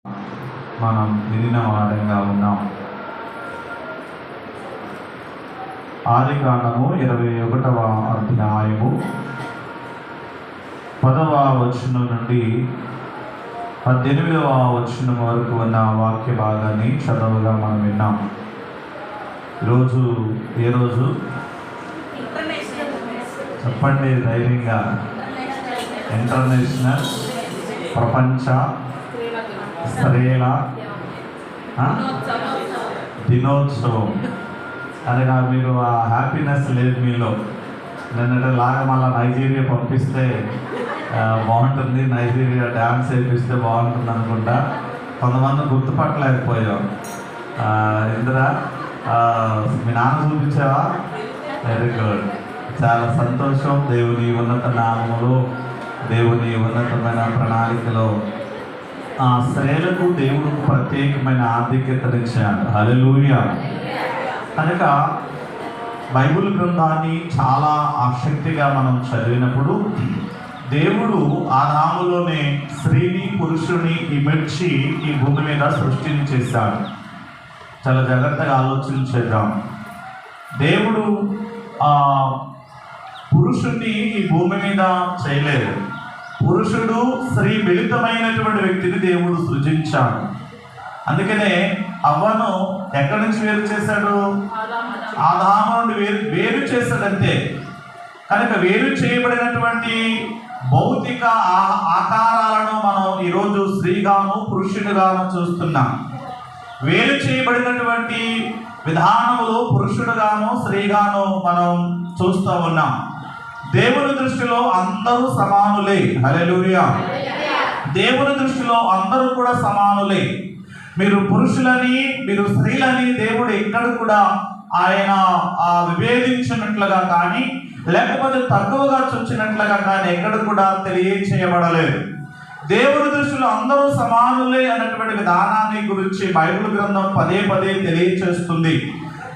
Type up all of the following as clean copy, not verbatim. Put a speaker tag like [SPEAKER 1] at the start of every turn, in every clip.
[SPEAKER 1] మనం వినిన వారంగా ఉన్నాం. ఆదికాండము 21వ అధ్యాయము 10వ వచనం నుండి 18వ వచనం వరకు ఉన్న వాక్య భాగాన్ని చదవగా మనం విన్నాం. ఈరోజు ఏ రోజు చెప్పండి ధైర్యంగా? ఇంటర్నేషనల్ ప్రపంచ స్త్రీల దినోత్సవం. అనగా మీరు ఆ హ్యాపీనెస్ లేదు మీలో. నిన్నటి లాగా మళ్ళీ నైజీరియా పంపిస్తే బాగుంటుంది, నైజీరియా డ్యాన్స్ వేపిస్తే బాగుంటుంది అనుకుంటా. కొంతమంది గుర్తుపట్టలేకపోయాం. ఇందిరా మీ నాన్న చూపించావా? వెరీ గుడ్, చాలా సంతోషం. దేవుని ఉన్నత నామములో, దేవుని ఉన్నతమైన ప్రణాళికలో ఆ స్త్రీలకు దేవుడు ప్రత్యేకమైన ఆధిక్యతనిచ్చాడు. హల్లెలూయా. కనుక బైబిల్ గ్రంథాన్ని చాలా ఆసక్తిగా మనం చదివినప్పుడు దేవుడు ఆదాములోనే స్త్రీని పురుషుని ఇమర్చి ఈ భూమి మీద సృష్టిని చేశాడు. చాలా జాగ్రత్తగా ఆలోచన చేద్దాం. దేవుడు పురుషుడిని ఈ భూమి మీద చేయలేదు. పురుషుడు స్త్రీ మిళితమైనటువంటి వ్యక్తిని దేవుడు సృజించాడు. అందుకనే అవ్వను ఎక్కడి నుంచి వేరు చేశాడు? ఆదాము నుండి వేరు చేశాడంతే. కనుక వేరు చేయబడినటువంటి భౌతిక ఆకారాలను మనం ఈరోజు స్త్రీగాను పురుషుడిగాను చూస్తున్నాం. వేరు చేయబడినటువంటి విధానములు పురుషుడుగాను స్త్రీగాను మనం చూస్తూ ఉన్నాం. దేవుని దృష్టిలో అందరూ సమానులే. హల్లెలూయా. దేవుని దృష్టిలో అందరూ కూడా సమానులే. మీరు పురుషులని, మీరు స్త్రీలని దేవుడు ఎక్కడ కూడా ఆయన విభేదించినట్లుగా కానీ, లేకపోతే తక్కువగా చూచినట్లుగా కానీ ఎక్కడ కూడా తెలియచేయబడలేదు. దేవుని దృష్టిలో అందరూ సమానులే అన్నటువంటి విధానాన్ని గురించి బైబిల్ గ్రంథం పదే తెలియచేస్తుంది.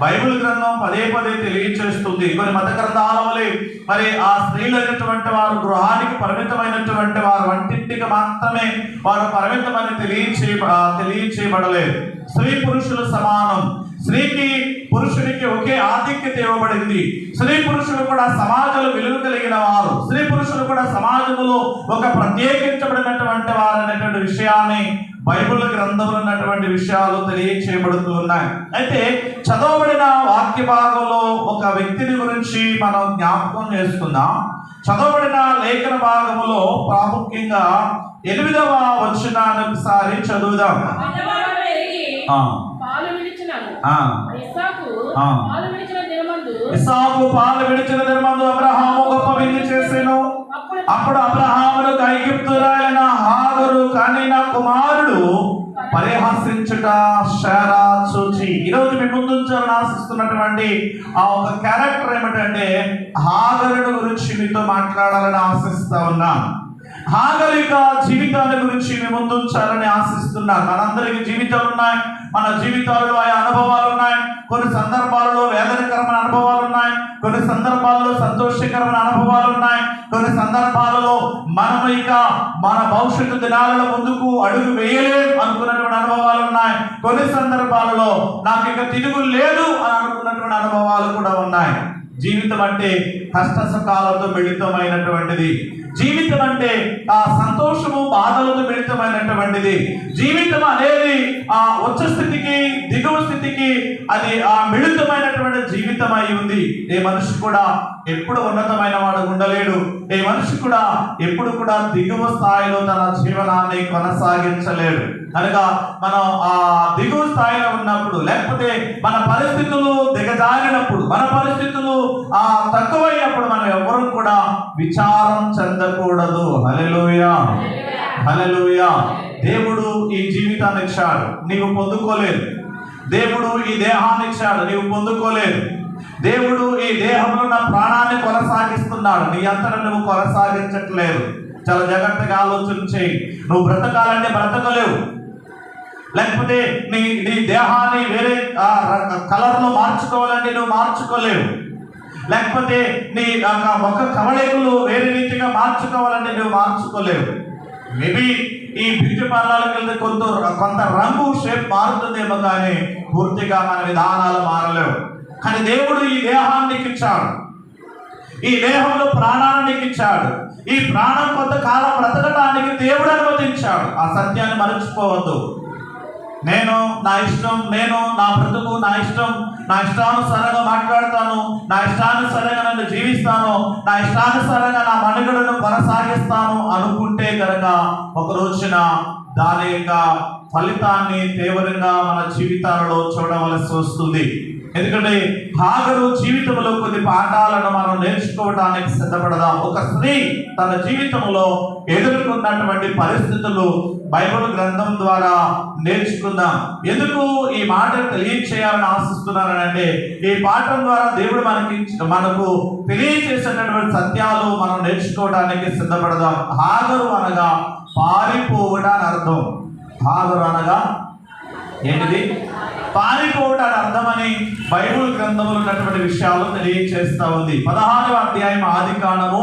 [SPEAKER 1] బైబిల్ గ్రంథం పదే తెలియచేస్తుంది. కొన్ని మత గ్రంథాల వలె మరి ఆ స్త్రీలు అయినటువంటి వారు గృహానికి పరిమితమైనటువంటి వారు, వంటింటికి మాత్రమే వారు పరిమితమని తెలియచేయబడలేదు. స్త్రీ పురుషులు సమానం. స్త్రీకి పురుషుడికి ఒకే ఆధిక్యత ఇవ్వబడింది. స్త్రీ పురుషులు కూడా సమాజంలో విలువ కలిగిన వారు. స్త్రీ పురుషులు కూడా సమాజంలో ఒక ప్రత్యేకించబడినటువంటి వారు అనేటువంటి విషయాన్ని బైబిల్ గ్రంథంలో ఉన్నటువంటి విషయాలు తెలియచేయబడుతూ ఉన్నాయి. అయితే చదవబడిన వాక్య భాగంలో ఒక వ్యక్తిని గురించి మనం జ్ఞాపకం చేసుకుందాం. చదవబడిన లేఖన భాగంలో ప్రాముఖ్యంగా 8వ వచనాన్ని ఒకసారి చదువుదాం. ఇస్సాకు పాలు విడిచిన దినమందు అబ్రహాము గొప్ప విందు చేసెను. అప్పుడు అబ్రహాముకు ఐగుప్తురాలైన హాగరు కనిన కుమారుడు పరిహసించుట శారా చూచి. ఈరోజు మీ ముందు ఆశిస్తున్నటువంటి ఆ ఒక క్యారెక్టర్ ఏమిటంటే హాగరుడు గురించి మీతో మాట్లాడాలని ఆశిస్తా ఉన్నాను. హాగరిక జీవితాల గురించి మీ ముందు ఉంచాలని ఆశిస్తున్నాను. మనందరికీ జీవితాలు ఉన్నాయి. మన జీవితాల్లో ఆయా అనుభవాలు ఉన్నాయి. కొన్ని సందర్భాలలో వేదనకరమైన అనుభవాలు ఉన్నాయి. కొన్ని సందర్భాల్లో సంతోషకరమైన అనుభవాలు ఉన్నాయి. కొన్ని సందర్భాలలో మనం ఇక మన భవిష్యత్తు దినాలలో ముందుకు అడుగు వేయలేం అనుకున్నటువంటి అనుభవాలు ఉన్నాయి. కొన్ని సందర్భాలలో నాకు ఇక తిరుగు లేదు అని అనుకున్నటువంటి అనుభవాలు కూడా ఉన్నాయి. జీవితం అంటే కష్ట సుఖాలతో మిళితమైనటువంటిది. జీవితం అంటే ఆ సంతోషము బాధలతో మిళితమైనటువంటిది. జీవితం అనేది ఆ ఉచ్చ స్థితికి దిగువ స్థితికి అది ఆ మిళితమైనటువంటి జీవితం అయి ఉంది. ఏ మనిషి కూడా ఎప్పుడు ఉన్నతమైన వాడు ఉండలేడు. ఏ మనిషి కూడా ఎప్పుడు కూడా దిగువ స్థాయిలో తన జీవనాన్ని కొనసాగించలేడు. కనుక మనం ఆ దిగువ స్థాయిలో ఉన్నప్పుడు, లేకపోతే మన పరిస్థితులు దిగజారినప్పుడు, మన పరిస్థితులు తక్కువైనప్పుడు మనం ఎవరు కూడా విచారం చెందకూడదు. హల్లెలూయా, హల్లెలూయా. దేవుడు ఈ జీవితాన్ని ఇచ్చాడు, నీవు పొందుకోలేదు. దేవుడు ఈ దేహాన్ని ఇచ్చాడు, నీవు పొందుకోలేదు. దేవుడు ఈ దేహంలో ఉన్న ప్రాణాన్ని కొనసాగిస్తున్నాడు, నీ అంతటా నువ్వు కొనసాగించట్లేదు. చాలా జాగ్రత్తగా ఆలోచన చేయి. నువ్వు బ్రతకాలంటే బ్రతకలేవు. లేకపోతే నీ దేహాన్ని వేరే కలర్లో మార్చుకోవాలంటే నువ్వు మార్చుకోలేవు. లేకపోతే నీ ఒక కవళికలు వేరే రీతిగా మార్చుకోవాలంటే నువ్వు మార్చుకోలేవు. మేబీ ఈ బ్యూటీ పార్లర్కి వెళ్తే కొంత రంగు షేప్ మారుతుందేమో కానీ పూర్తిగా మన విధానాలు మారలేవు. కానీ దేవుడు ఈ దేహాన్ని నీకు ఇచ్చాడు, ఈ దేహంలో ప్రాణాన్ని నీకు ఇచ్చాడు. ఈ ప్రాణం కొంతకాలం బ్రతకడానికి దేవుడు అనుమతించాడు. ఆ సత్యాన్ని మరచిపోవద్దు. నేను నా ఇష్టం, నేను నా బ్రతుకు నా ఇష్టం, నా ఇష్టానుసారంగా మాట్లాడతాను, నా ఇష్టానుసారంగా నన్ను జీవిస్తాను, నా ఇష్టానుసారంగా నా మనుగడను కొనసాగిస్తాను అనుకుంటే కనుక ఒక రోజున దాని యొక్క ఫలితాన్ని తీవ్రంగా మన జీవితాలలో చూడవలసి వస్తుంది. ఎందుకంటే హాగరు జీవితంలో కొన్ని పాఠాలను మనం నేర్చుకోవడానికి సిద్ధపడదాం. ఒక స్త్రీ తన జీవితంలో ఎదుర్కొన్నటువంటి పరిస్థితులు బైబిల్ గ్రంథం ద్వారా నేర్చుకుందాం. ఎందుకు ఈ మాట తెలియచేయాలని ఆశిస్తున్నానంటే ఈ పాఠం ద్వారా దేవుడు మనకు తెలియచేసేటటువంటి సత్యాలు మనం నేర్చుకోవడానికి సిద్ధపడదాం. హాగరు అనగా పారిపోవడం అని అర్థం. హాగరు అనగా ఏంటిది? పారిపోవడం అర్థమని బైబిల్ గ్రంథంలో ఉన్నటువంటి విషయాలు తెలియచేస్తా ఉంది. 16వ అధ్యాయం ఆదికాండము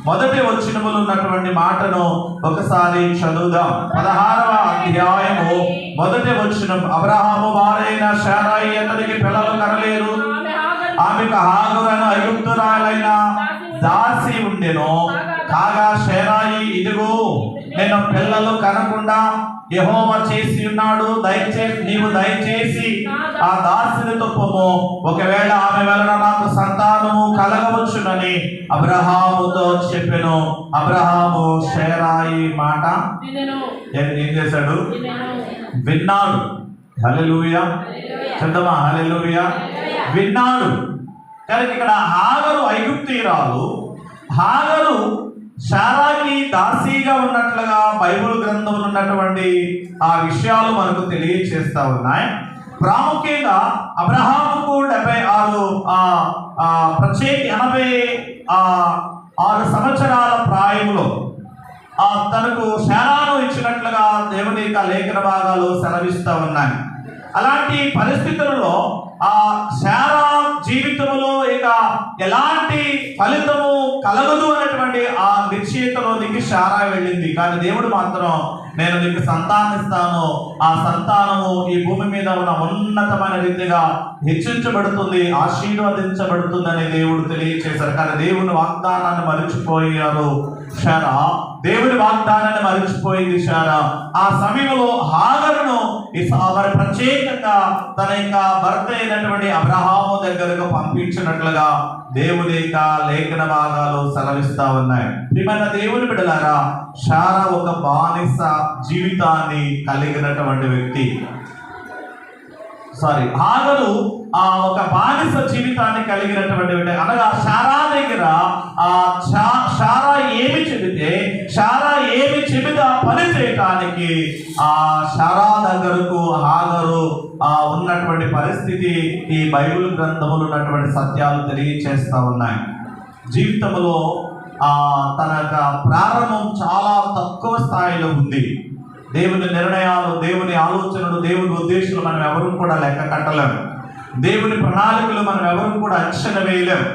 [SPEAKER 1] 1వ వచనములో ఉన్నటువంటి మాటను ఒకసారి చదువుదాం. 16వ అధ్యాయము 1వ వచనం. అబ్రహాము భార్యైన శారాయి అతనికి పిల్లలు కనలేరు. ఆమెకు హాగరు ఐగుప్తురాలైన దాసి ఉండెను. కాగా శారాయి, ఇదిగో నేను పిల్లలు కనకుండా యెహోవా చేసి ఉన్నాడు, నీవు దయచేసి ఆ దాసిని తొప్పము, ఒకవేళ ఆమె వలన నాకు సంతానము కలగవచ్చునని అబ్రహాముతో చెప్పెను. అబ్రహాము శారాయి మాట ఏం చేశాడు? విన్నాడు. హల్లెలూయా చెప్తామా? హల్లెలూయా. విన్నాడు. కానీ ఇక్కడ హాగరు ఐగుప్తీయురాలు. హాగరు శారాకి దాసీగా ఉన్నట్లుగా బైబిల్ గ్రంథంలో ఉన్నటువంటి ఆ విషయాలు మనకు తెలియచేస్తా ఉన్నాయి. ప్రాముఖ్యంగా అబ్రహాముకు 86 సంవత్సరాల ప్రాయంలో తనకు శారాను ఇచ్చినట్లుగా దేవుని యొక్క లేఖన భాగాలు సెలవిస్తూ ఉన్నాయి. అలాంటి పరిస్థితులలో ఆ శారా జీవితంలో ఇక ఎలాంటి ఫలితము కలగదు అనేటువంటి ఆ నిశ్చయితలోనికి శారా వెళ్ళింది. కానీ దేవుడు మాత్రం నేను నీకు సంతానిస్తాను, ఆ సంతానము ఈ భూమి మీద ఉన్న ఉన్నతమైన రీతిగా హెచ్చించబడుతుంది, ఆశీర్వదించబడుతుందని దేవుడు తెలియచేశారు. కానీ దేవుని వాగ్దానాన్ని మరిచిపోయారు శారా. దేవుడి వాగ్దానాన్ని మరిచిపోయింది శారా. ఆ సమయంలో హాగరును మరి ప్రత్యేకంగా తన యొక్క భర్త అయినటువంటి అబ్రహాము దగ్గరకు పంపించినట్లుగా దేవుని యొక్క లేఖన భాగాలు సెలవిస్తా ఉన్నాయి. ప్రియమైన దేవుని బిడ్డలారా, శారా ఒక బానిస జీవితాన్ని కలిగినటువంటి వ్యక్తి. హాగరు ఒక బానిస జీవితాన్ని కలిగినటువంటి వ్యక్తి. అనగా శారా దగ్గర శారా ఏమి చెబితే పని చేయటానికి శారా దగ్గరకు హాగరు ఉన్నటువంటి పరిస్థితి ఈ బైబిల్ గ్రంథములు ఉన్నటువంటి సత్యాలు తెలియచేస్తా ఉన్నాయి. జీవితంలో తన యొక్క ప్రారంభం చాలా తక్కువ స్థాయిలో ఉంది. దేవుని నిర్ణయాలు, దేవుని ఆలోచనలు, దేవుని ఉద్దేశాలు మనం ఎవరు కూడా లెక్క కట్టలేము. దేవుని ప్రణాళికలు మనం ఎవరు కూడా అంచనా వేయలేము.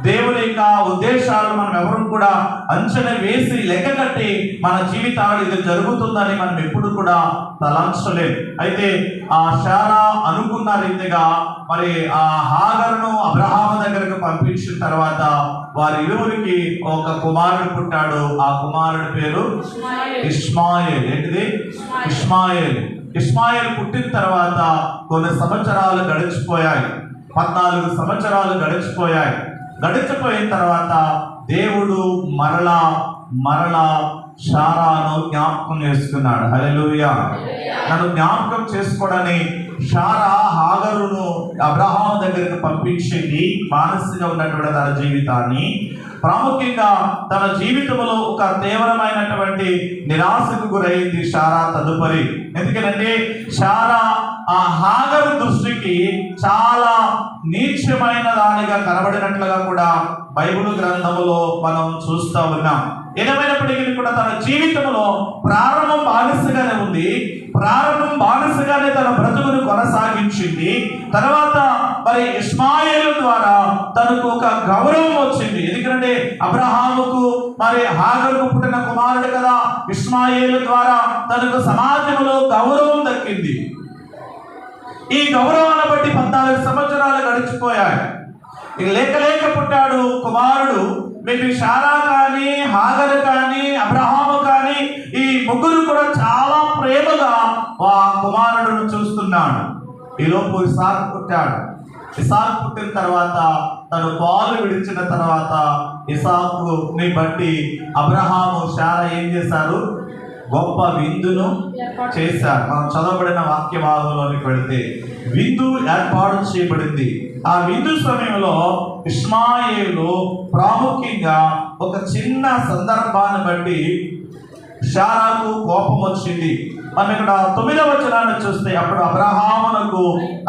[SPEAKER 1] దేవుని యొక్క ఉద్దేశాలు మనం ఎవరు కూడా అంచనా వేసి లెక్క కట్టి మన జీవితాలు ఇది జరుగుతుందని మనం ఎప్పుడు కూడా తలంచలేము. అయితే ఆ శారా అనుకున్న రీతిగా మరి ఆ హాగరును అబ్రహాము దగ్గరకు పంపించిన తర్వాత వారి ఇరువురికి ఒక కుమారుడు పుట్టాడు. ఆ కుమారుడి పేరు ఇష్మాయేల్. ఏంటిది? ఇష్మాయేల్. ఇష్మాయేల్ పుట్టిన తర్వాత కొన్ని సంవత్సరాలు గడిచిపోయాయి. 14 సంవత్సరాలు గడిచిపోయాయి. గడిచిపోయిన తర్వాత దేవుడు మరలా శారాను జ్ఞాపకం చేసుకున్నాడు. హల్లెలూయా. నన్ను జ్ఞాపకం చేసుకోవడానికి శారా హాగరును అబ్రహాము దగ్గరికి పంపించింది. మానసికంగా ఉన్నటువంటి తన జీవితాన్ని, ప్రాముఖ్యంగా తన జీవితంలో ఒక తీవ్రమైనటువంటి నిరాశకు గురైంది శారా తదుపరి. ఎందుకంటే శారా ఆ హాగరు దృష్టికి చాలా నీచమైన దానిగా కనబడినట్లుగా కూడా బైబిల్ గ్రంథములో మనం చూస్తూ ఉన్నాం. ఏదేమైనప్పటికీ కూడా తన జీవితంలో ప్రారంభం బానిసగానే ఉంది. ప్రారంభం బానిసగానే తన బ్రతుకును కొనసాగించు ఇచ్చింది. తర్వాత మరి ఇష్మాయేలు ద్వారా తనకు ఒక గౌరవం వచ్చింది. ఎందుకంటే అబ్రహాముకు మరి హాగరుకు పుట్టిన కుమారుడు కదా. ఇష్మాయేలు ద్వారా తనకు సమాజంలో గౌరవం దక్కింది. ఈ గౌరవాన్ని బట్టి 14 సంవత్సరాలు గడిచిపోయాయి. ఇక లేక పుట్టాడు కుమారుడు. మేబీ శారా కానీ, హాగరు కానీ, అబ్రహాము కానీ ఈ ముగ్గురు కూడా చాలా ప్రేమగా ఆ కుమారుడును చూస్తున్నాడు. ఈలోపు ఇసాకు పుట్టాడు. ఇసాకు పుట్టిన తర్వాత తను పాలు విడిచిన తర్వాత ఇసాకుని బట్టి అబ్రహాము శారా ఏం చేశారు? గొప్ప విందును చేశారు. మనం చదవబడిన వాక్య భాగంలోనికి వెళితే విందు ఏర్పాటు చేయబడింది. ఆ విందు సమయంలో ఇష్మాయేలు ప్రాముఖ్యంగా ఒక చిన్న సందర్భాన్ని బట్టి శారాకు కోపం వచ్చింది. మనం ఇక్కడ 9వ వచనాన్ని చూస్తే, అప్పుడు అబ్రహామునకు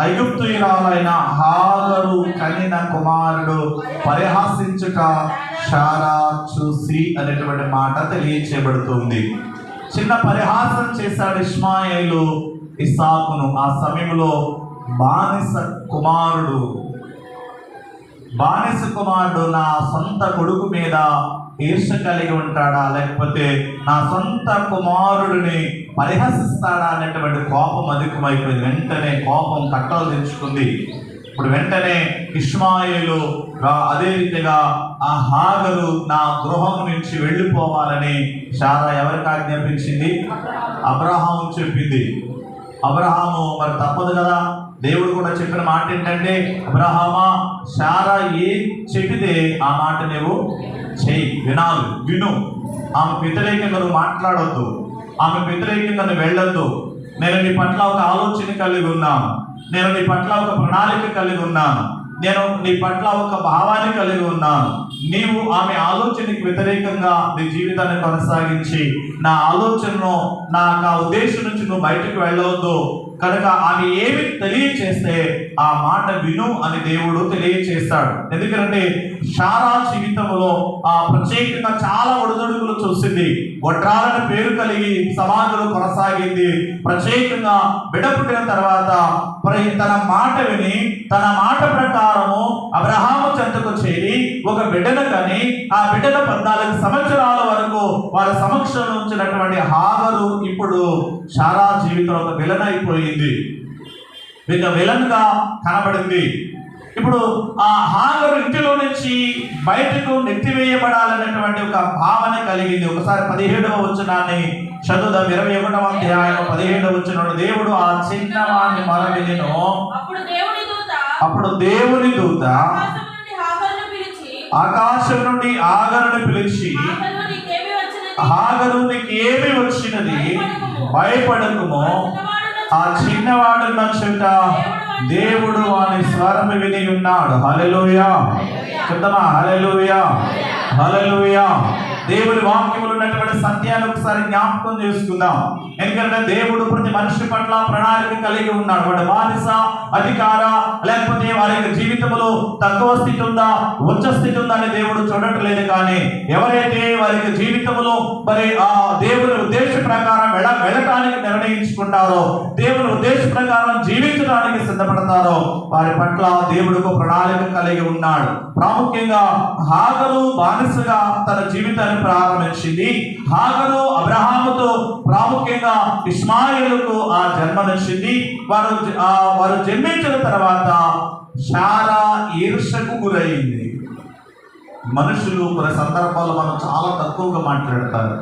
[SPEAKER 1] ఐగుప్తీయురాలైన హాగరు కనిన కుమారుడు పరిహాసించుట శారా చూసి అనేటువంటి మాట తెలియచేయబడుతుంది. చిన్న పరిహాసం చేశాడు ఇష్మాయేలు ఇసాకును. ఆ సమయంలో బానిస కుమారుడు నా సొంత కొడుకు మీద ఈర్ష కలిగి ఉంటాడా, లేకపోతే నా సొంత కుమారుడిని పరిహసిస్తాడా అనేటువంటి కోపం అధికమైపోయింది. వెంటనే కోపం కట్టలు తెచ్చుకుంది. ఇప్పుడు వెంటనే ఇష్మాయేలు అదే రీతిగా ఆ హాగరు నా గృహం నుంచి వెళ్ళిపోవాలని శారా ఎవరికి ఆజ్ఞాపించింది? అబ్రహాము చెప్పింది. అబ్రహాము మరి తప్పదు కదా. దేవుడు కూడా చెప్పిన మాట ఏంటంటే, అబ్రహామా శారా ఏం చెప్పితే ఆ మాట నువ్వు చెయ్యి, విను. ఆమె వ్యతిరేకంగా నువ్వు మాట్లాడొద్దు, ఆమె వ్యతిరేకంగా నువ్వు వెళ్ళొద్దు. నేను నీ పట్ల ఒక ఆలోచన కలిగి ఉన్నాను, నేను నీ పట్ల ఒక ప్రణాళిక కలిగి ఉన్నాను, నేను నీ పట్ల ఒక భావాన్ని కలిగి ఉన్నాను. నీవు ఆమె ఆలోచనకి వ్యతిరేకంగా నీ జీవితాన్ని కొనసాగించి నా ఆలోచనను, నా ఉద్దేశం నుంచి నువ్వు బయటకు వెళ్ళవద్దు. కనుక ఆమె ఏమి తెలియచేస్తే ఆ మాట విను అని దేవుడు తెలియచేస్తాడు. ఎందుకంటే శారా జీవితంలో ప్రత్యేకంగా చాలా ఒడిదుడుకులు చూసింది. గొడ్రాలని పేరు కలిగి సమాజంలో కొనసాగింది. ప్రత్యేకంగా బిడ్డ పుట్టిన తర్వాత తన మాట విని తన మాట ప్రకారము అబ్రహాము చెంతకు చేరి ఒక బిడ్డను కని ఆ బిడ్డను 14 సంవత్సరాల వరకు వారి సమక్షంలో ఉంచినటువంటి హాగరు ఇప్పుడు శారా జీవితంలో ఒక విలన్ అయిపోయింది, ఇక విలన్ గా కనబడింది. ఇప్పుడు ఆ హాగరు ఇంటిలో నుంచి బయటకు నెట్టివేయబడాలనేటువంటి ఒక భావన కలిగింది. ఒకసారి 17వ వచనాన్ని చదువుదాం. 21వ అధ్యాయం 17వ వచనంలో దేవుడు ఆ చిన్నవాణ్ణి మొరవినెను. అప్పుడు దేవుని దూత ఆకాశం నుండి హాగరుని పిలిచి, హాగరు నీకు ఏమి వచ్చినది, భయపడకుము, ఆ చిన్నవాడు నచ్చుట దేవుడు వాని స్వరం విని ఉన్నాడు. హల్లెలూయా చెప్తామా? హల్లెలూయా హల్లెలూయా. దేవుని వాక్యములు ఉన్నటువంటి సత్యాన్ని ఒకసారి జ్ఞాపకం చేసుకుందాం. ఎందుకంటే దేవుడు ప్రతి మనిషి పట్ల ప్రణాళిక కలిగి ఉన్నాడు. వాడి బానిస, అధికార, లేకపోతే వారి యొక్క జీవితంలో తక్కువ స్థితి ఉందా, ఉచ్చ స్థితి ఉందా అని దేవుడు చూడట్లేదు. కానీ ఎవరైతే వారి యొక్క జీవితంలో మరి ఆ దేవుని ఉద్దేశ ప్రకారం వెళ్ళటానికి నిర్ణయించుకుంటారో, దేవుని ఉద్దేశ ప్రకారం జీవించడానికి సిద్ధపడతారో వారి పట్ల దేవుడికి ప్రణాళిక కలిగి ఉన్నాడు. ప్రాముఖ్యంగా హాగరు బానిసగా తన జీవితాన్ని ప్రారంభించింది. హాగరు అబ్రహాముతో ప్రాముఖ్యంగా ఇష్మాయేలుకు ఆ జన్మనిచ్చింది. వారు జన్మించిన తర్వాత శారా ఈర్షకు గురైంది. మనుషులు కొన్ని సందర్భాల్లో మనం చాలా తక్కువగా మాట్లాడతారు.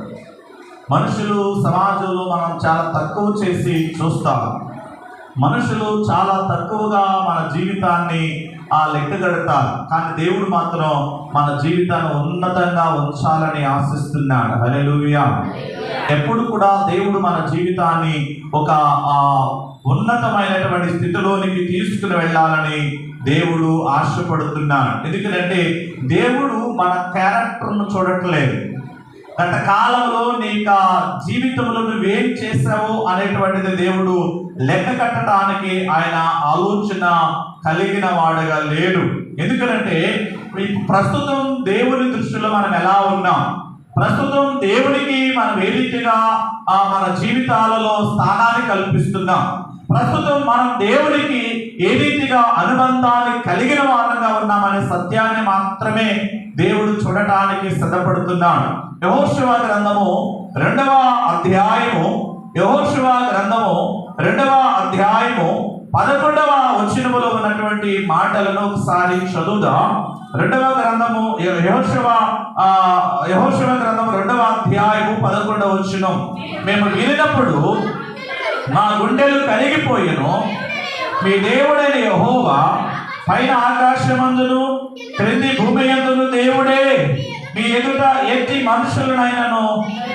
[SPEAKER 1] మనుషులు సమాజంలో మనం చాలా తక్కువ చేసి చూస్తాం. మనుషులు చాలా తక్కువగా మన జీవితాన్ని లెక్కగడతారు. కానీ దేవుడు మాత్రం మన జీవితాన్ని ఉన్నతంగా ఉంచాలని ఆశిస్తున్నాడు. హల్లెలూయా. ఎప్పుడు కూడా దేవుడు మన జీవితాన్ని ఒక ఉన్నతమైనటువంటి స్థితిలోనికి తీసుకుని వెళ్ళాలని దేవుడు ఆశపడుతున్నాడు. ఎందుకంటే దేవుడు మన క్యారెక్టర్ను చూడట్లేదు. గత కాలంలో నీకు జీవితంలో నువ్వేం చేసావు అనేటువంటిది దేవుడు లెక్క కట్టడానికి ఆయన ఆలోచన కలిగిన వాడుగా లేడు. ఎందుకంటే ప్రస్తుతం దేవుని దృష్టిలో మనం ఎలా ఉన్నాం, ప్రస్తుతం దేవునికి మనం ఏ రీతిగా మన జీవితాలలో స్థానాన్ని కల్పిస్తున్నాం, ప్రస్తుతం మనం దేవునికి ఏ రీతిగా అనుబంధాన్ని కలిగిన వారంగా ఉన్నామనే సత్యాన్ని మాత్రమే దేవుడు చూడటానికి సిద్ధపడుతున్నాడు. యెహోషువ గ్రంథము 2వ అధ్యాయము 11వ వచనములో ఉన్నటువంటి మాటలను ఒకసారి చదువుదాం. 2వ గ్రంథము యెహోషువ గ్రంథము 2వ అధ్యాయము 11వ వచనం. మేము వినినప్పుడు మా గుండెలు కరిగిపోయెను, మీ దేవుడైన యెహోవా పైన ఆకాశమందును క్రింది భూమి యందును దేవుడే, మీ ఎదుట ఎట్టి మనుషులనైనను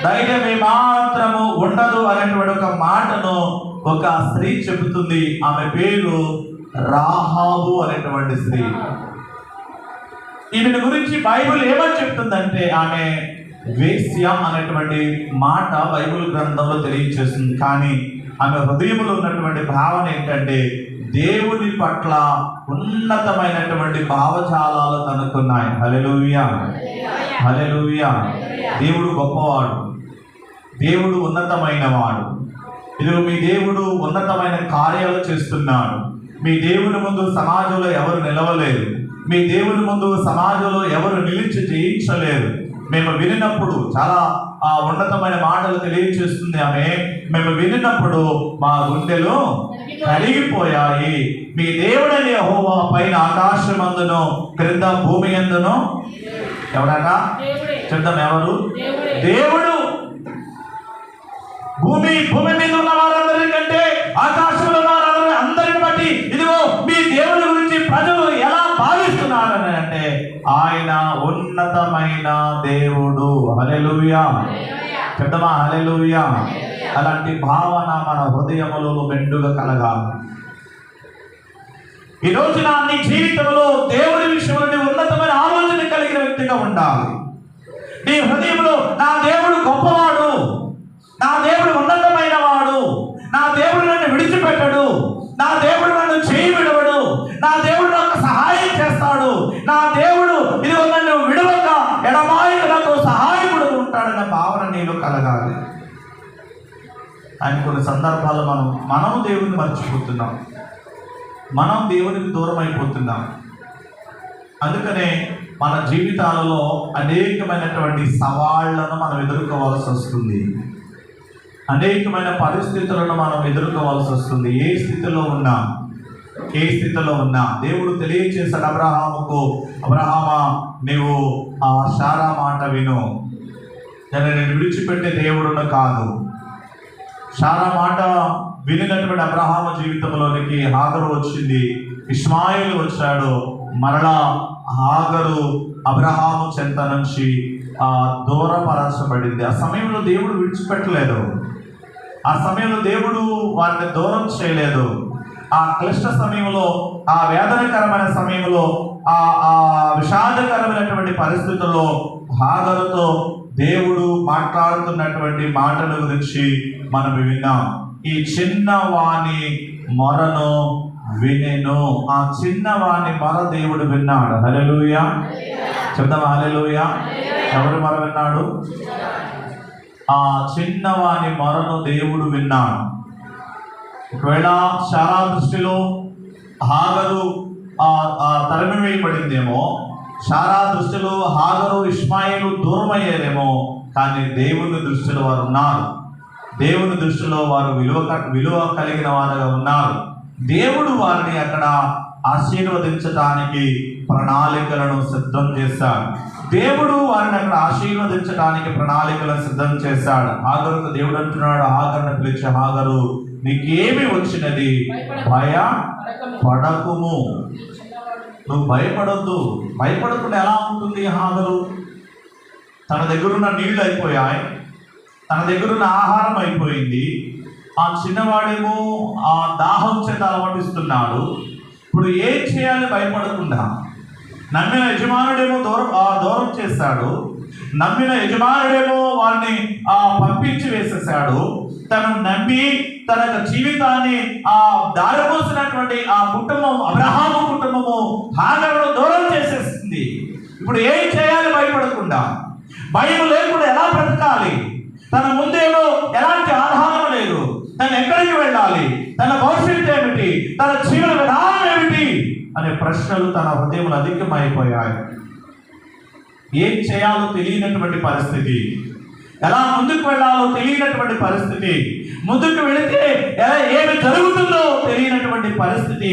[SPEAKER 1] ధైర్యమే మాత్రము ఉండదు అనేటువంటి ఒక మాటను ఒక స్త్రీ చెబుతుంది. ఆమె పేరు రాహాబు అనేటువంటి స్త్రీ. ఈమెను గురించి బైబిల్ ఏమని చెప్తుందంటే ఆమె వేశ్య అనేటువంటి మాట బైబిల్ గ్రంథంలో తెలియజేస్తుంది. కానీ ఆమె హృదయంలో ఉన్నటువంటి భావన ఏంటంటే దేవుని పట్ల ఉన్నతమైనటువంటి భావజాలాలు తనకున్నాయి. హల్లెలూయా, హల్లెలూయా. దేవుడు గొప్పవాడు, దేవుడు ఉన్నతమైన వాడు. ఇదిగో మీ దేవుడు ఉన్నతమైన కార్యాలు చేస్తున్నాడు. మీ దేవుని ముందు సమాజంలో ఎవరు నిలవలేరు, మీ దేవుని ముందు సమాజంలో ఎవరు నిలిచి జయించలేరు. మేము వినినప్పుడు చాలా ఉన్నతమైన మాటలు తెలియజేస్తుంది ఆమె. మేము వినినప్పుడు మా గుండెలు కరిగిపోయాయి, మీ దేవుడైన యెహోవా పైన ఆకాశమందును క్రింద భూమి యందును. ఎవరన్నా చెప్తాం, ఎవరు? దేవుడు. భూమి మీద ఉన్న వారందరికంటే ఆకాశంలో ఉన్న వారందరిని బట్టి ఇదిగో మీ దేవుడి గురించి ప్రజలు ఎలా భావిస్తున్నారని అంటే ఆయన ఉన్నతమైన దేవుడు. హల్లెలూయా, చెప్తామా? హల్లెలూయా. అలాంటి భావన మన హృదయములో మెండుగా కలగాలి. ఈ రోజున నీ జీవితంలో దేవుడి విషయంలో ఉన్నతమైన ఆలోచన కలిగిన వ్యక్తిగా ఉండాలి. నీ హృదయంలో నా దేవుడు గొప్పవాడు, నా దేవుడు ఉన్నతమైన వాడు, నా దేవుడు నన్ను విడిచిపెట్టడు, నా దేవుడు నన్ను చేయి విడవడు, నా దేవుడు నాకు సహాయం చేస్తాడు, నా దేవుడు ఇదిగో నన్ను విడవక ఎడమాయికి నాకు సహాయకుడు ఉంటాడన్న భావన నీలో కలగాలి. ఆయన కొన్ని సందర్భాలు మనము దేవుడిని మర్చిపోతున్నాం, మనం దేవునికి దూరం అయిపోతున్నాం. అందుకనే మన జీవితాలలో అనేకమైనటువంటి సవాళ్లను మనం ఎదుర్కోవాల్సి వస్తుంది, అనేకమైన పరిస్థితులను మనం ఎదుర్కోవాల్సి వస్తుంది. ఏ స్థితిలో ఉన్నా దేవుడు తెలియచేశాడు అబ్రహాముకు, అబ్రహామా నీవు ఆ శారా మాట విను, నేను విడిచిపెట్టే దేవుడును కాదు. శారా మాట వినినటువంటి అబ్రహాము జీవితంలోనికి హాగరు వచ్చింది, ఇష్మాయేలు వచ్చాడు. మరలా హాగరు అబ్రహాము చెంత నుంచి దూరపరచబడింది. ఆ సమయంలో దేవుడు విడిచిపెట్టలేదు, ఆ సమయంలో దేవుడు వారిని దూరం చేయలేదు. ఆ క్లిష్ట సమయంలో, ఆ వేదనకరమైన సమయంలో, ఆ విషాదకరమైనటువంటి పరిస్థితుల్లో హాగరుతో దేవుడు మాట్లాడుతున్నటువంటి మాటల గురించి మనం విన్నాం. ఈ చిన్నవాని మొరను వినెను, ఆ చిన్నవాని మొర దేవుడు విన్నాడు. హల్లెలూయా, చెప్దాం హల్లెలూయా. ఎవరు మొర విన్నాడు? ఆ చిన్నవాని మొరను దేవుడు విన్నాడు. ఒకవేళ శారా దృష్టిలో హాగరు తరిమి వేయబడిందేమో, శారా దృష్టిలో హాగరు ఇష్మాయేలు దూరం అయ్యారేమో, కానీ దేవుని దృష్టిలో వారు ఉన్నారు. దేవుని దృష్టిలో వారు విలువ కలిగిన వారుగా ఉన్నారు. దేవుడు వారిని అక్కడ ఆశీర్వదించడానికి ప్రణాళికలను సిద్ధం చేశాడు. దేవుడు వారిని అక్కడ ఆశీర్వదించడానికి ప్రణాళికలను సిద్ధం చేశాడు. హాగరుకు దేవుడు అంటున్నాడు, హాగరుని పిలిచి, హాగరు నీకేమి వచ్చినది, భయపడకుము, నువ్వు భయపడొద్దు. భయపడకుండా ఎలా ఉంటుంది? హాగరు తన దగ్గరున్న నీళ్లు అయిపోయాయి, తన దగ్గరున్న ఆహారం అయిపోయింది. ఆ చిన్నవాడేమో ఆ దాహం చేత అలవాటిస్తున్నాడు. ఇప్పుడు ఏం చేయాలి? భయపడకుండా. నమ్మిన యజమానుడేమో దూరం చేశాడు, నమ్మిన యజమానుడేమో వారిని పంపించి వేసేసాడు. తను నమ్మి తన జీవితాన్ని దారిపోసినటువంటి ఆ కుటుంబం, అబ్రహాము కుటుంబము హాగరును దూరం చేసేస్తుంది. ఇప్పుడు ఏం చేయాలి? భయపడకుండా. భయం లేకుండా ఎలా బ్రతకాలి, తన ముందేమో ఎలాంటి ఆధారం లేదు, తను ఎక్కడికి వెళ్ళాలి, తన భవిష్యత్తు ఏమిటి, తన జీవన విధానం ఏమిటి అనే ప్రశ్నలు తన హృదయంలో అధికమైపోయాయి. ఏం చేయాలో తెలియనటువంటి పరిస్థితి, ఎలా ముందుకు వెళ్ళాలో తెలియనటువంటి పరిస్థితి, ముందుకు వెళితే ఏమి జరుగుతుందో తెలియనటువంటి పరిస్థితి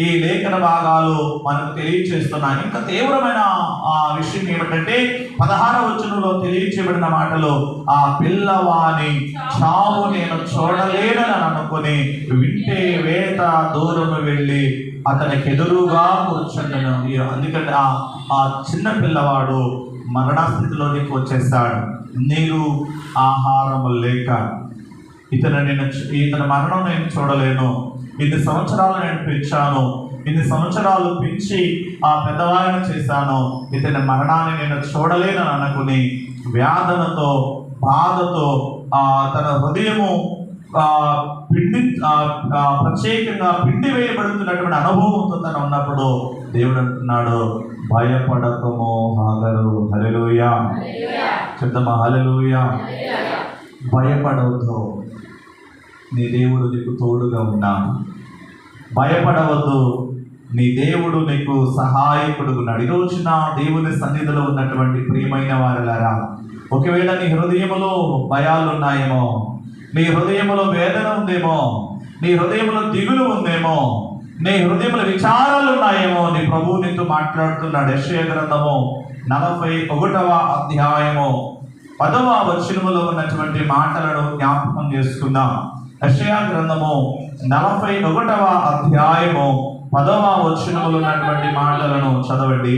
[SPEAKER 1] ఈ లేఖన భాగాలు మనకు తెలియచేస్తున్నాయి. ఇంకా తీవ్రమైన విషయం ఏమిటంటే 16వ వచనంలో తెలియచేయబడిన మాటలు, ఆ పిల్లవాని చావు నేను చూడలేనని అనుకుని వింటే వేట దూరము వెళ్ళి అతనికి ఎదురుగా కూర్చుండను. ఎందుకంటే ఆ చిన్న పిల్లవాడు మరణస్థితిలోనికి వచ్చేస్తాడు. నీరు ఆహారము లేక ఇతని మరణం నేను చూడలేను, ఇన్ని సంవత్సరాలు నేను పెంచాను, ఇన్ని సంవత్సరాలు పెంచి ఆ పెద్దవారిని చేశాను, ఇతని మరణాన్ని నేను చూడలేనని అనుకుని వ్యాధనతో బాధతో తన హృదయము ప్రత్యేకంగా పిండి వేయబడుతున్నటువంటి అనుభవంతో తను ఉన్నప్పుడు దేవుడు అంటున్నాడు, భయపడకము హాగరు. హల్లెలూయా చెప్తామా? హల్లెలూయా. భయపడవద్దు, నీ దేవుడు నీకు తోడుగా ఉన్నాడు. భయపడవద్దు, నీ దేవుడు నీకు సహాయకుడు ఉన్నాడు. ఈ రోజున దేవుని సన్నిధిలో ఉన్నటువంటి ప్రియమైన వారలారా, ఒకవేళ నీ హృదయములో భయాలు ఉన్నాయేమో, నీ హృదయములో వేదన ఉందేమో, నీ హృదయంలో దిగులు ఉందేమో, నీ హృదయంలో విచారాలు ఉన్నాయేమో, నీ ప్రభువు నీతో మాట్లాడుతున్నాడు. యెషయా గ్రంథము 41వ అధ్యాయము 10వ వచనములో ఉన్నటువంటి మాటలను జ్ఞాపకం చేసుకుందాం. యెషయా గ్రంథము 41వ అధ్యాయము 10వ వచనములో ఉన్నటువంటి మాటలను చదవండి.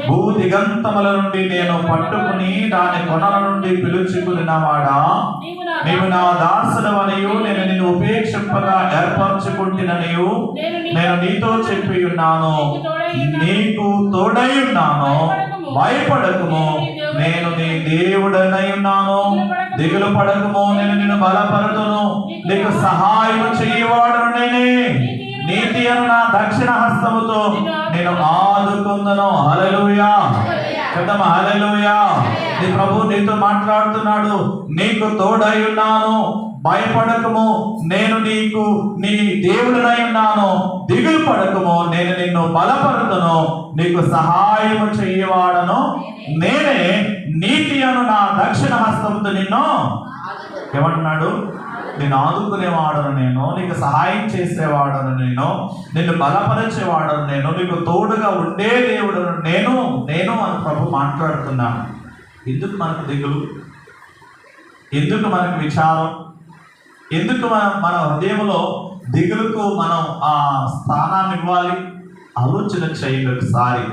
[SPEAKER 1] భూదిగంతముల నుండి నేను పట్టుకుని దాని కొనల నుండి పిలుచుకునినవాడా, నీవు నా దాసుడవనియు నేను నిన్ను ఉపేక్షింపగా ఏర్పరచుకుంటుననియు నేను నీతో చెప్పి ఉన్నాను, నీకు తోడై ఉన్నాను, భయపడకుము, నేను నీ దేవుడనై ఉన్నాను, దిగులు పడకుము, నేను నిన్ను బలపరుతును, నీకు సహాయం చేయవాడను నేనే, నీతి అను నా దక్షిణ హస్తముతో నేను ఆదుకుందును. హల్లెలూయా చెప్తామా? హల్లెలూయా. నీ ప్రభు నీతో మాట్లాడుతున్నాడు, నీకు తోడై ఉన్నాను, భయపడకము, నేను నీకు నీ దేవుడినై ఉన్నాను, దిగులు పడకము, నేను నిన్ను బలపరుతును, నీకు సహాయము చేయవాడను నేనే, నీతి అను నా దక్షిణ హస్తంతో నిన్ను ఏమంటున్నాడు, నేను ఆదుకునేవాడను నేను, నీకు సహాయం చేసేవాడను నేను, నిన్ను బలపరిచేవాడను నేను, నీకు తోడుగా ఉండే దేవుడను నేను అని ప్రభు మాట్లాడుతున్నాను. ఎందుకు మనకు దిగులు, ఎందుకు మనకు విచారం, ఎందుకు మన హృదయంలో దిగులుకు మనం ఆ స్థానాన్ని ఇవ్వాలి? ఆలోచన చేయండి ఒకసారి.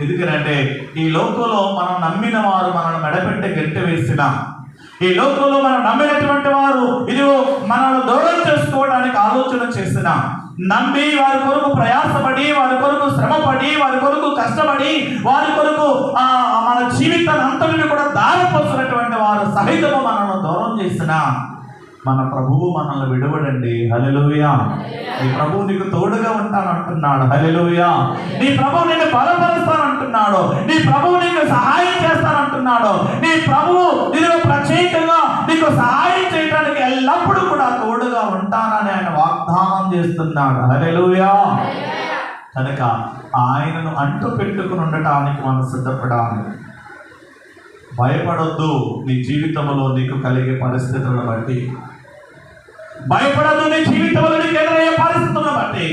[SPEAKER 1] ఎందుకంటే ఈ లోకంలో మనం నమ్మిన వారు మనల్ని మెడపెట్టే గంట వేసిన, ఈ లోకంలో మనం నమ్మినటువంటి వారు ఇదిగో మనల్ని దూరం చేసుకోవడానికి ఆలోచన చేసిన, నమ్మి వారి కొరకు ప్రయాసపడి, వారి కొరకు శ్రమపడి, వారి కొరకు కష్టపడి, వారి కొరకు మన జీవితాన్ని అంతటిని కూడా దారిపోసినటువంటి వారు సహితము మనల్ని దూరం చేసిన మన ప్రభువు మనల్ని విడవడండి. హల్లెలూయా. నీ ప్రభువు నీకు తోడుగా ఉంటానంటున్నాడు. హల్లెలూయా. నీ ప్రభువు నిన్ను బలపరుస్తానంటున్నాడు. నీ ప్రభువు నీకు సహాయం చేస్తానంటున్నాడు. నీ ప్రభువు నిన్ను ప్రత్యేకంగా నీకు సహాయం చేయడానికి ఎల్లప్పుడూ కూడా తోడుగా ఉంటానని ఆయన వాగ్దానం చేస్తున్నాడు. హల్లెలూయా. కనుక ఆయనను అంటు పెట్టుకుని ఉండటానికి మనం సిద్ధపడాలి. భయపడొద్దు నీ జీవితంలో నీకు కలిగే పరిస్థితులను బట్టి, భయపడద్దు నీ జీవితంలో నీకు ఎదురయ్యే పరిస్థితులను బట్టి,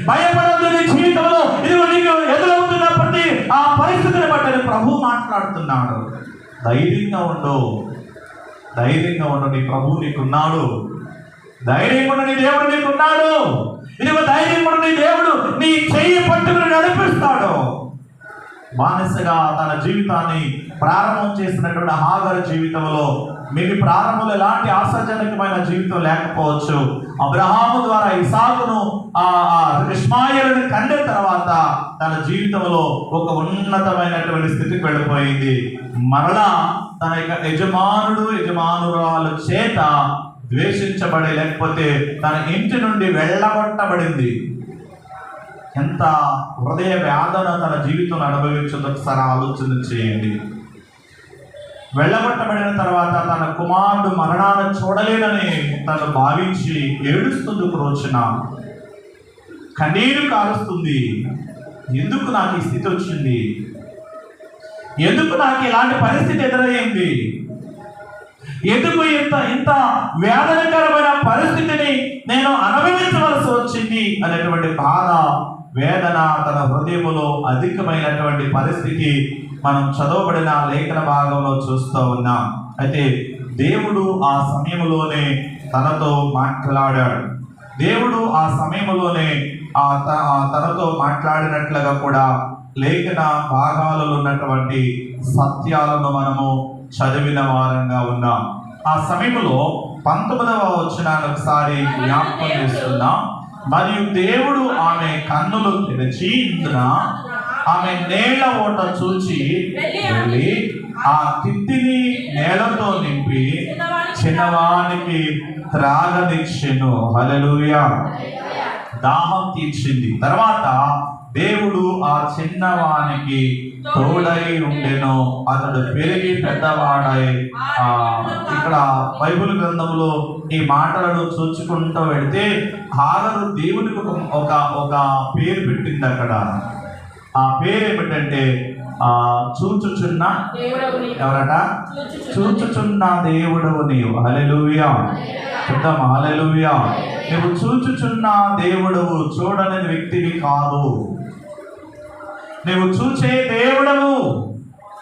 [SPEAKER 1] భయపడద్దు నీ జీవితంలో ఇదిగో నీకు ఎదురవుతున్న ప్రతి ఆ పరిస్థితిని బట్టి ప్రభు మాట్లాడుతున్నాడు. ధైర్యంగా ఉండు, ధైర్యంగా ఉండు, నీ ప్రభు నీకున్నాడు. ధైర్యంగా ఉండు, నీ దేవుడు నీకున్నాడు. ఇదిగో ధైర్యంగా ఉండు, నీ దేవుడు నీ చెయ్యి పట్టుకుని నడిపిస్తాడు. బానిసగా తన జీవితాన్ని ప్రారంభం చేసినటువంటి హాగరు జీవితంలో మీకు ప్రారంభంలో ఎలాంటి ఆశాజనకమైన జీవితం లేకపోవచ్చు. అబ్రహాము ద్వారా ఇసాకును ఇష్మాయేలుని కన్న తర్వాత తన జీవితంలో ఒక ఉన్నతమైనటువంటి స్థితికి వెళ్ళిపోయింది. మరలా తన యజమానురాలు చేత ద్వేషించబడి, లేకపోతే తన ఇంటి నుండి వెళ్ళగొట్టబడింది. ఎంత హృదయ వేదన తన జీవితంలో అనుభవించిందో ఒకసారి ఆలోచన చేయండి. వెళ్ళగొట్టబడిన తర్వాత తన కుమారుడు మరణాన్ని చూడలేనని తను భావించి ఏడుస్తుంది రోజున, కన్నీరు కారుస్తుంది. ఎందుకు నాకు ఈ స్థితి వచ్చింది, ఎందుకు నాకు ఇలాంటి పరిస్థితి ఎదురయ్యింది, ఎందుకు ఇంత వేదనకరమైన పరిస్థితిని నేను అనుభవించవలసి వచ్చింది అనేటువంటి బాధ, వేదన తన హృదయములో అధికమైనటువంటి పరిస్థితి మనం చదవబడిన లేఖన భాగంలో చూస్తూ ఉన్నాం. అయితే దేవుడు ఆ సమయంలోనే తనతో మాట్లాడాడు. దేవుడు ఆ సమయంలోనే తనతో మాట్లాడినట్లుగా కూడా లేఖన భాగాలలో ఉన్నటువంటి సత్యాలను మనము చదివిన వారంగా ఉన్నాం. ఆ సమయంలో 19వ వచనాన్ని ఒకసారి జ్ఞాపకం చేస్తున్నాం. మరియు దేవుడు ఆమె కన్నులు తెరిచి ఇందున ఆమె నేల ఓట చూచి వెళ్ళి ఆ తిత్తిని నేలతో నింపి చిన్నవానికి త్రాగనిచ్చెను. హల్లెలూయా. దాహం తీర్చింది. తర్వాత దేవుడు ఆ చిన్నవానికి తోడై ఉండెను, అతడు పెరిగి పెద్దవాడై. ఇక్కడ బైబిల్ గ్రంథంలో ఈ మాటలను చూచుకుంటూ వెళితే హాగరు దేవునికి ఒక పేరు పెట్టింది. అక్కడ ఆ పేరు ఏమిటంటే చూచుచున్న, ఎవరట? చూచుచున్న దేవుడవు నీవు. హల్లెలూయా. చూద్దాం. హల్లెలూయా. నువ్వు చూచుచున్న దేవుడవు, చూడని వ్యక్తివి కాదు, నువ్వు చూచే దేవుడవు.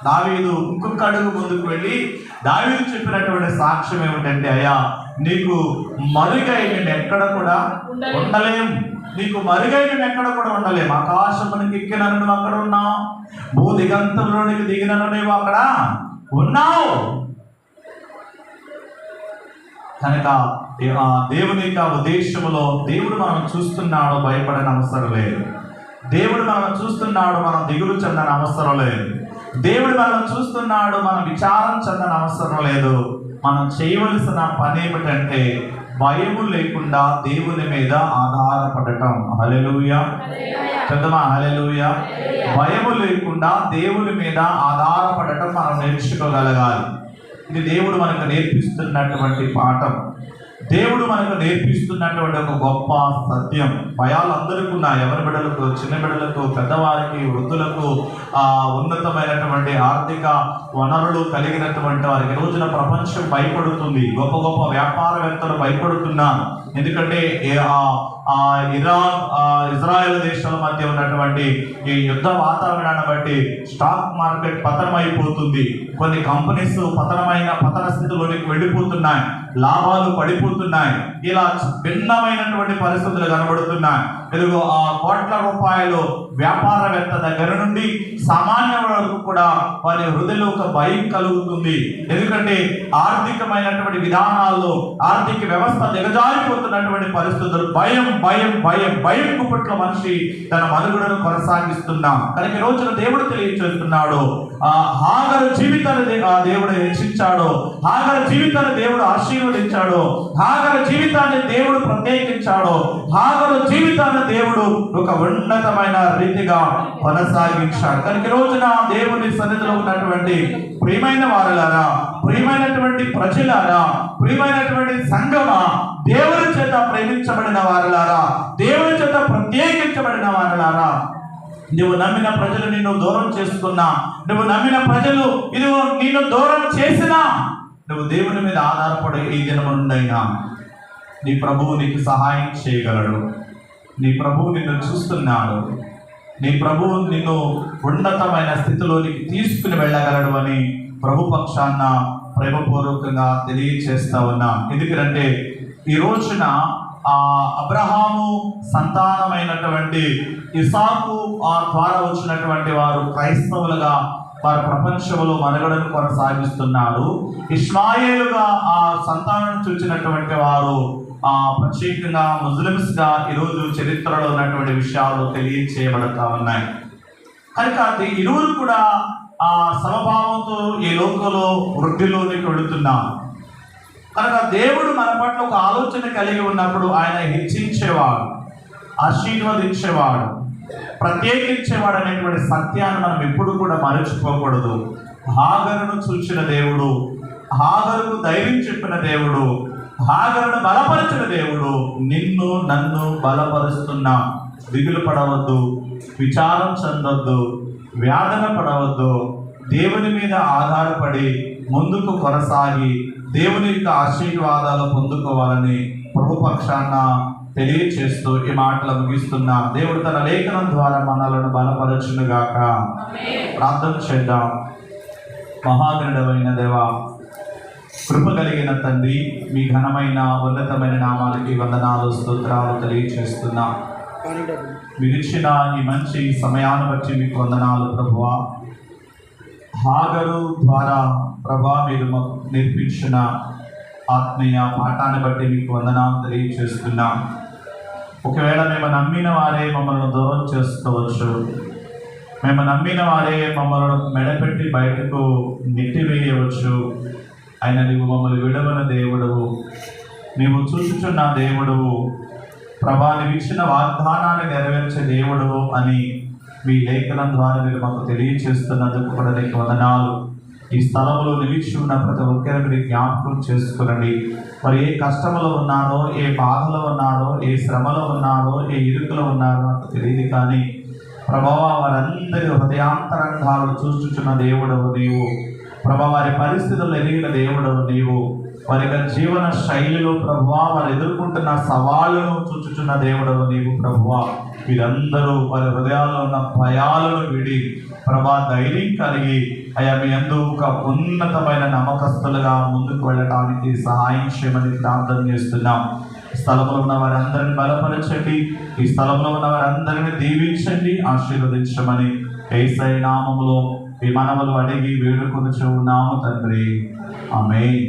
[SPEAKER 1] దావీదు ఇంకొక అడుగు ముందుకు వెళ్ళి దావీదు చెప్పినటువంటి సాక్ష్యం ఏమిటంటే, అయ్యా నీకు మరుగై నేను ఎక్కడ కూడా ఉండలేం, నీకు మరుగై నేను ఎక్కడ కూడా ఉండలేం. ఆకాశమునికి ఎక్కినను నువ్వు అక్కడ ఉన్నావు, భూదిగంతంలోనికి దిగినను నువ్వు అక్కడ ఉన్నావు. కనుక దేవుని యొక్క ఉద్దేశములో దేవుడు మనం చూస్తున్నాడు, భయపడని అవసరం లేదు. దేవుడు మనం చూస్తున్నాడు, మనం దిగులు చెందని అవసరం లేదు. దేవుడు మనం చూస్తున్నాడు, మనం విచారం చెందని అవసరం లేదు. మనం చేయవలసిన పని ఏమిటంటే భయము లేకుండా దేవుని మీద ఆధారపడటం. హల్లెలూయా. చదవమా. హల్లెలూయా. భయము లేకుండా దేవుని మీద ఆధారపడటం మనం నేర్చుకోగలగాలి. ఇది దేవుడు మనకు నేర్పిస్తున్నటువంటి పాఠం, దేవుడు మనకు నేర్పిస్తున్నటువంటి ఒక గొప్ప సత్యం. భయాలు అందరికీ ఉన్నాయి, ఎవరి బిడ్డలకు, చిన్న బిడ్డలకు, పెద్దవారికి, వృద్ధులకు, ఉన్నతమైనటువంటి ఆర్థిక వనరులు కలిగినటువంటి వారికి. రోజున ప్రపంచం భయపడుతుంది, గొప్ప గొప్ప వ్యాపారవేత్తలు భయపడుతున్నారు. ఎందుకంటే ఇరాన్ ఇజ్రాయెల్ దేశాల మధ్య ఉన్నటువంటి ఈ యుద్ధ వాతావరణాన్ని బట్టి స్టాక్ మార్కెట్ పతనమైపోతుంది. కొన్ని కంపెనీస్ పతన స్థితిలోనికి వెళ్ళిపోతున్నాయి, లాభాలు పడిపోతున్నాయి. ఇలా భిన్నమైనటువంటి పరిస్థితులు కనబడుతున్నాయి. తెలుగు కోట్ల రూపాయలు వ్యాపారవేత్త దగ్గర నుండి సామాన్య వరకు కూడా వారి హృదయంలో ఒక భయం కలుగుతుంది. ఎందుకంటే ఆర్థికమైనటువంటి విధానాల్లో ఆర్థిక వ్యవస్థ దిగజారిపోతున్నటువంటి పరిస్థితులు. భయం భయం భయం భయం కుప్పట్ల మనిషి తన మనుగడను కొనసాగిస్తున్నాం. కనుక ఈ రోజున దేవుడు తెలియజేస్తున్నాడు, హాగరు జీవితాన్ని దేవుడు హెచ్చించాడు, హాగరు జీవితాన్ని దేవుడు ఆశీర్వదించాడు, హాగరు జీవితాన్ని దేవుడు ప్రత్యేకించాడు, హాగరు జీవితాన్ని దేవుడు ఒక ఉన్నతమైన రీతిగా కొనసాగించాడు. కనుక ఈ రోజున దేవుని సన్నిధిలో ఉన్నటువంటి ప్రియమైన వారులారా, ప్రియమైనటువంటి ప్రజలారా, ప్రియమైనటువంటి సంఘమా, దేవుని చేత ప్రేమించబడిన వారులారా, దేవుని చేత ప్రత్యేకించబడిన వారులారా, నువ్వు నమ్మిన ప్రజలు నిన్ను దూరం చేసుకున్నా, నువ్వు నమ్మిన ప్రజలు నిన్ను దూరం చేసినా, నువ్వు దేవుని మీద ఆధారపడే ఈ దినము నుండైనా నీ ప్రభువు నీకు సహాయం చేయగలడు. నీ ప్రభువు నిన్ను చూస్తున్నాడు, నీ ప్రభువు నిన్ను ఉన్నతమైన స్థితిలోనికి తీసుకుని వెళ్ళగలడు అని ప్రభు పక్షాన ప్రేమపూర్వకంగా తెలియచేస్తా ఉన్నా. ఎందుకంటే ఈ రోజున అబ్రహాము సంతానమైనటువంటి ఇసాకు ద్వారా వచ్చినటువంటి వారు క్రైస్తవులుగా వారు ప్రపంచంలో మనుగడను కొనసాగిస్తున్నారు. ఇస్మాయేలుగా ఆ సంతానం చూచినటువంటి వారు ప్రత్యేకంగా ముస్లిమ్స్ గా ఈరోజు చరిత్రలో ఉన్నటువంటి విషయాలు తెలియచేయబడతా ఉన్నాయి. కనుక ఇరువురు కూడా సమభావంతో ఈ లోకంలో వృద్ధిలోనికి వెళుతున్నారు. కనుక దేవుడు మన పట్ల ఒక ఆలోచన కలిగి ఉన్నప్పుడు ఆయన హెచ్చించేవాడు, ఆశీర్వదించేవాడు, ప్రత్యేకించేవాడు అనేటువంటి సత్యాన్ని మనం ఎప్పుడు కూడా మరచిపోకూడదు. హాగరును చూచిన దేవుడు, హాగరుకు ధైర్యం చెప్పిన దేవుడు, హాగరును బలపరిచిన దేవుడు నిన్ను నన్ను బలపరుస్తున్నా. దిగులు పడవద్దు, విచారం చెందొద్దు, వేదన పడవద్దు. దేవుని మీద ఆధారపడి ముందుకు కొనసాగి దేవుని యొక్క ఆశీర్వాదాలు పొందుకోవాలని ప్రభు పక్షాన తెలియచేస్తూ ఈ మాటలు ముగిస్తున్నా. దేవుడు తన లేఖనం ద్వారా మనలను బలపరచునుగాక. ప్రార్థన చేద్దాం. మహాగణుడమైన దేవా, కృప కలిగిన తండ్రి, మీ ఘనమైన ఉన్నతమైన నామాలకి వందనాలు, స్తోత్రాలు తెలియచేస్తున్నా. మీరు ఇచ్చిన ఈ మంచి సమయాన్ని బట్టి మీకు వందనాలు ప్రభువా. హాగరు ద్వారా ప్రభా మీరు మాకు నేర్పించిన ఆత్మీయ పాఠాన్ని బట్టి మీకు వందనాలు తెలియచేస్తున్నా. ఒకవేళ మేము నమ్మిన వారే మమ్మల్ని దూరం చేసుకోవచ్చు, మేము నమ్మిన వారే మమ్మల్ని మెడపెట్టి బయటకు నెట్టివేయవచ్చు. అయినా నీవు మమ్మల్ని విడవన దేవుడవు, నీవు చూచుచున్న దేవుడవు ప్రభా, నీవు ఇచ్చిన వాగ్దానాన్ని నెరవేర్చే దేవుడవు అని మీ లేఖనం ద్వారా మీరు మాకు తెలియచేస్తున్నందుకు కూడా నీకు వందనాలు. ఈ స్థలంలో నిలిచి ఉన్న ప్రతి ఒక్కరిని మీరు జ్ఞాపకం చేసుకునండి. మరి ఏ కష్టంలో ఉన్నారో, ఏ బాధలో ఉన్నారో, ఏ శ్రమలో ఉన్నారో, ఏ ఇరుకులో ఉన్నారో నాకు తెలియదు, కానీ ప్రభావ వారందరి హృదయాంతరంగాలు చూచుచున్న దేవుడవు నీవు. ప్రభా, వారి పరిస్థితులు ఎదిగిన దేవుడవు నీవు. వారి యొక్క జీవన శైలిలో ప్రభువా వారు ఎదుర్కొంటున్న సవాళ్ళను చూచుచున్న దేవుడవు నీవు. ప్రభువా, వీరందరూ వారి హృదయాల్లో ఉన్న భయాలను విడి ప్రభా ధైర్యం కలిగి అయ్యా మీ యందు ఒక ఉన్నతమైన నమ్మకస్తులుగా ముందుకు వెళ్ళడానికి సహాయం చేయమని ప్రార్థన చేస్తున్నాం. ఈ స్థలంలో ఉన్న వారందరిని బలపరచండి, ఈ స్థలంలో ఉన్న వారందరిని దీవించండి, ఆశీర్వదించమని యేసయ్య నామములో ఈ మనవులు అడిగి వేడుకొనుచు ఉన్నాము తండ్రి. ఆమేన్.